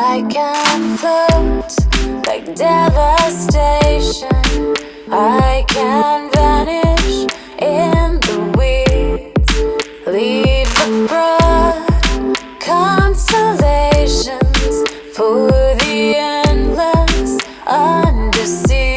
I can float like devastation. I can vanish in the weeds, leave the broad constellations for the endless underseas.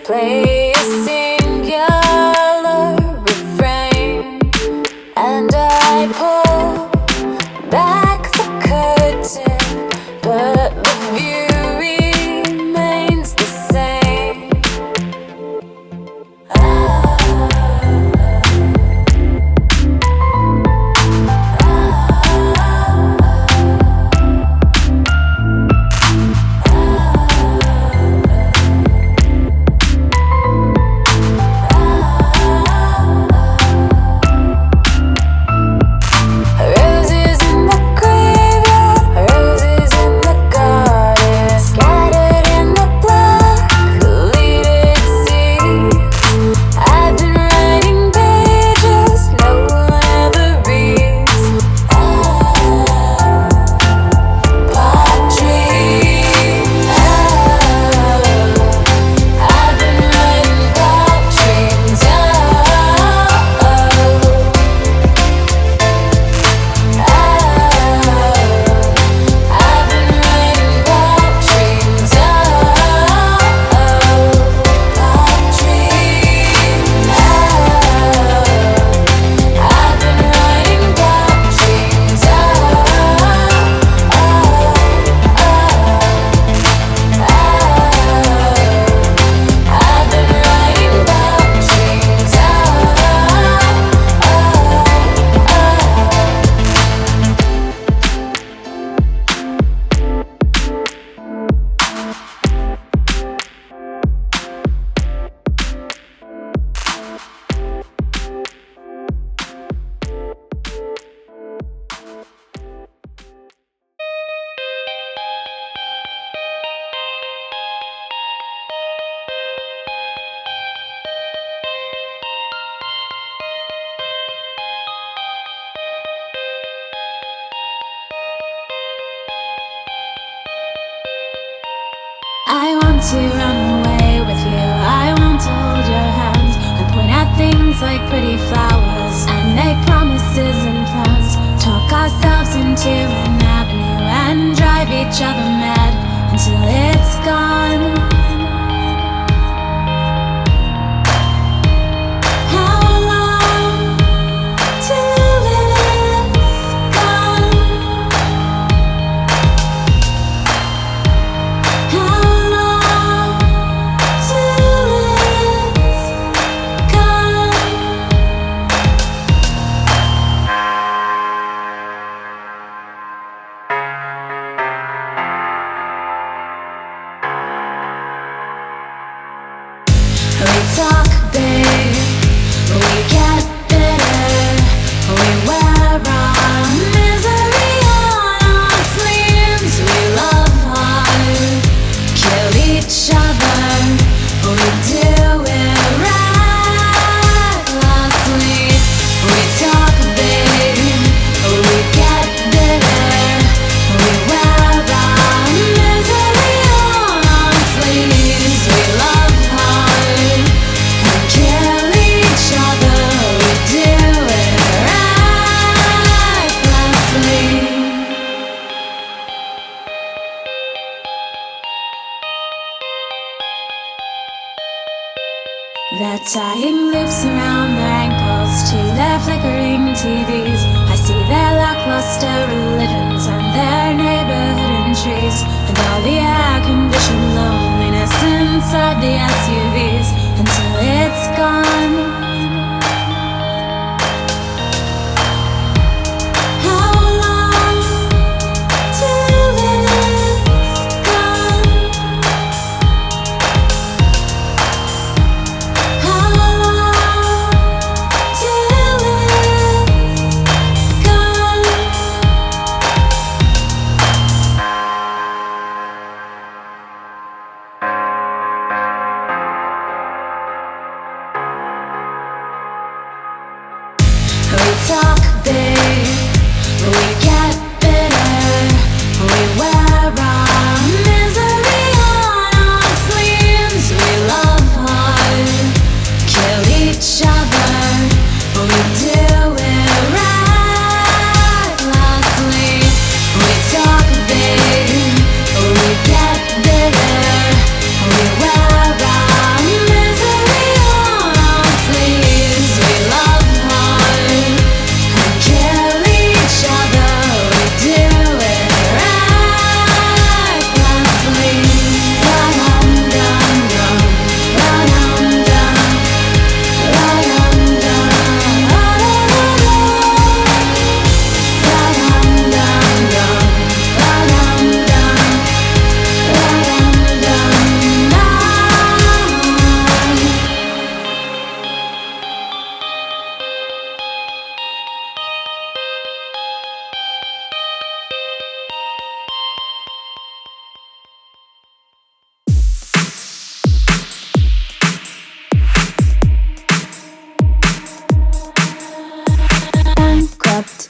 Play a singular refrain, and I pull back the curtain, but the view remains the same. I want to run away with you. I want to hold your hand and point at things like pretty flowers and make promises and plans. Talk ourselves into an avenue and drive each other mad until it's gone. How long till it's gone? How long till it's gone? We talk big, we get bitter, we wear our misery on our sleeves. We love hard, kill each other, we do it recklessly. We talk big, we get bitter, we wear our misery on our sleeves. We love hard, They're tying loops around their ankles to their flickering TVs. I see their lackluster religions and their neighborhood intrigues, and all the air-conditioned loneliness inside the SUVs until it's gone.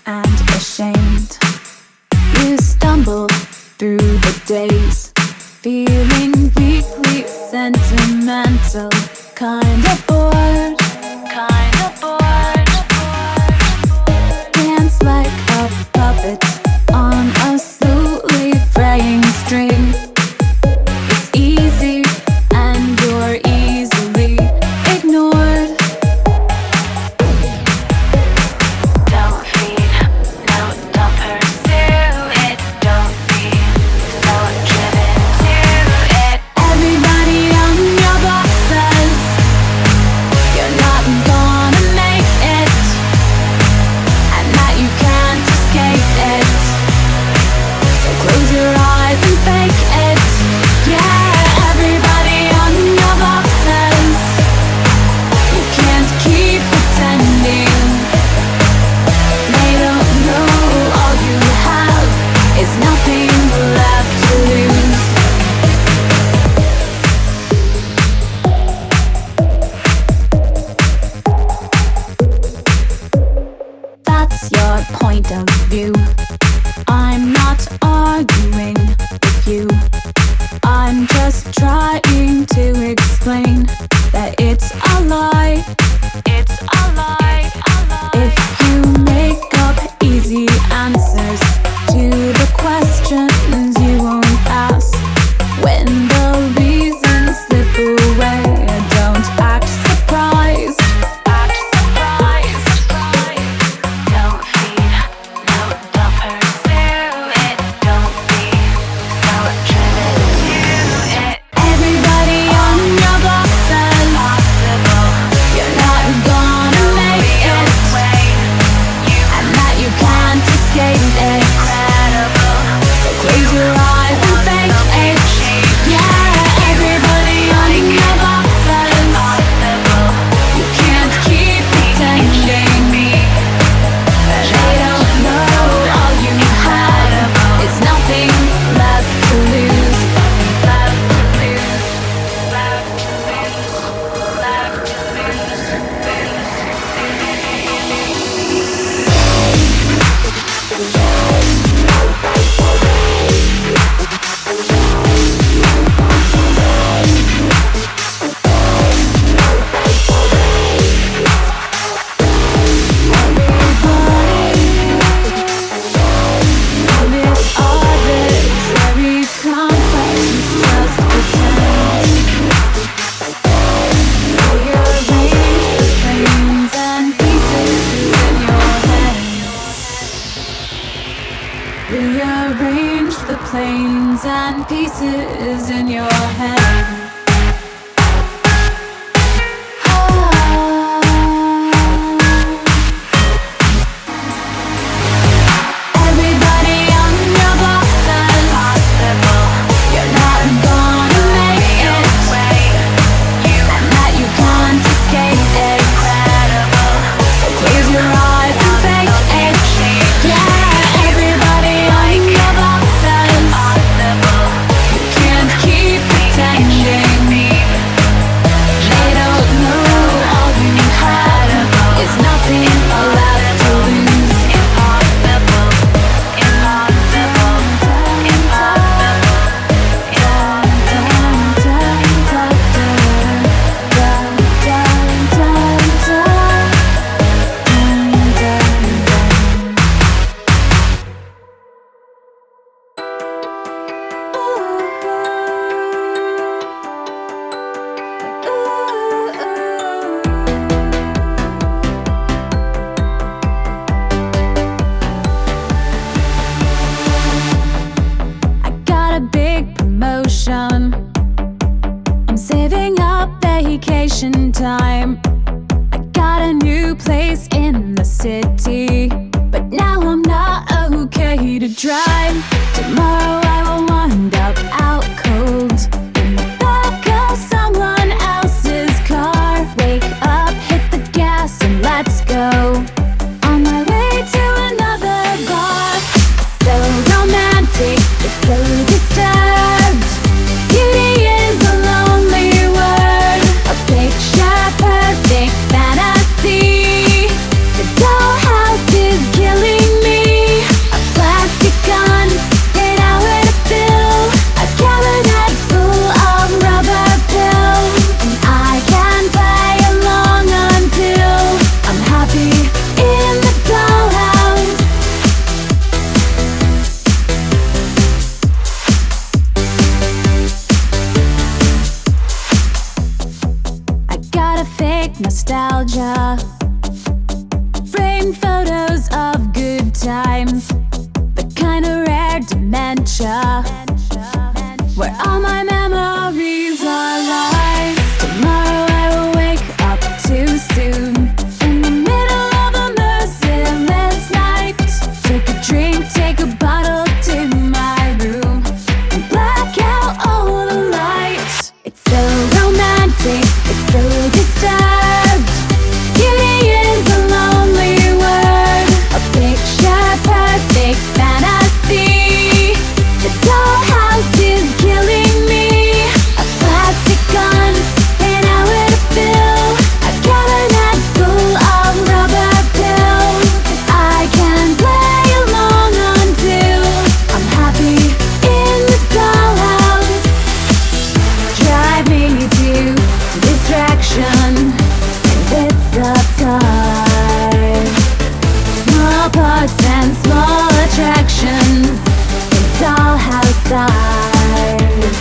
And ashamed, you stumble through the days, feeling weakly sentimental, kinda bored, dance like a puppet on a slowly fraying string. It's easy and you're easily ignored. Everybody on your block says you're brains and pieces in your head. I'm saving up vacation time. I got a new place in the city, but now I'm not okay to drive. Tomorrow I will wind up out cold in the back of someone else's car. Wake up, hit the gas and let's go on my way to another bar. It's so romantic, it's so disturbed. Beauty is a lonely word, a picture perfect fantasy. The dollhouse is killing me. A plastic gun, an hour to fill, a cabinet full of rubber pills, and I can play along until I'm happy in the dollhouse. I got a fake nostalgia, framed photos of good times, the kind of rare dementia where all my memories are lies. Tomorrow I will wake up too soon in the middle of a merciless night. Take a drink, take a bottle to my room and black out all the lights. It's so romantic, it's so disturbed. Beauty is a lonely word, a picture perfect fantasy. The dollhouse is killing me. A plastic gun, an hour to fill, a cabinet full of rubber pills. I can play along until I'm happy in the dollhouse. Drive me to distraction and bits of time. Small parts and small attractions in dollhouse size.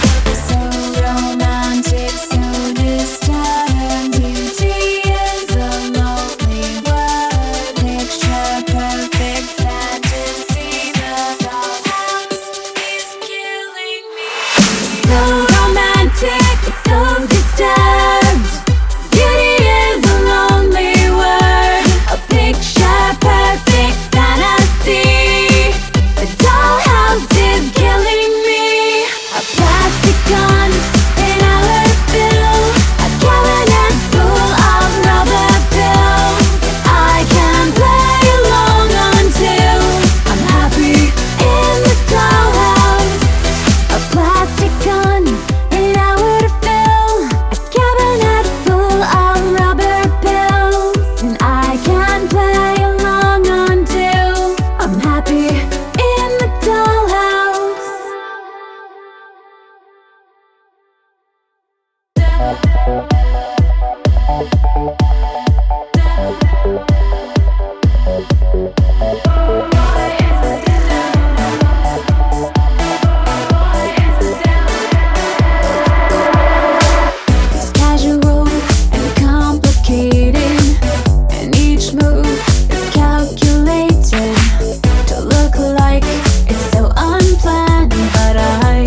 So romantic, so disturbed. Beauty is a lonely word, picture perfect fantasy. The dollhouse is killing me. So romantic, it's so disturbed. Beauty is a lonely word, a picture perfect fantasy. The dollhouse is killing me. A plastic gun, an hour to fill, a cabinet full of rubber pills. I can play along until I'm happy in the dollhouse. A plastic gun, an hour to fill, a cabinet full of rubber pills, and I can play along until I'm happy in the dollhouse. It's casual and complicated, and each move is calculated to look like it's so unplanned, but I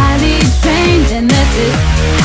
highly trained, and this is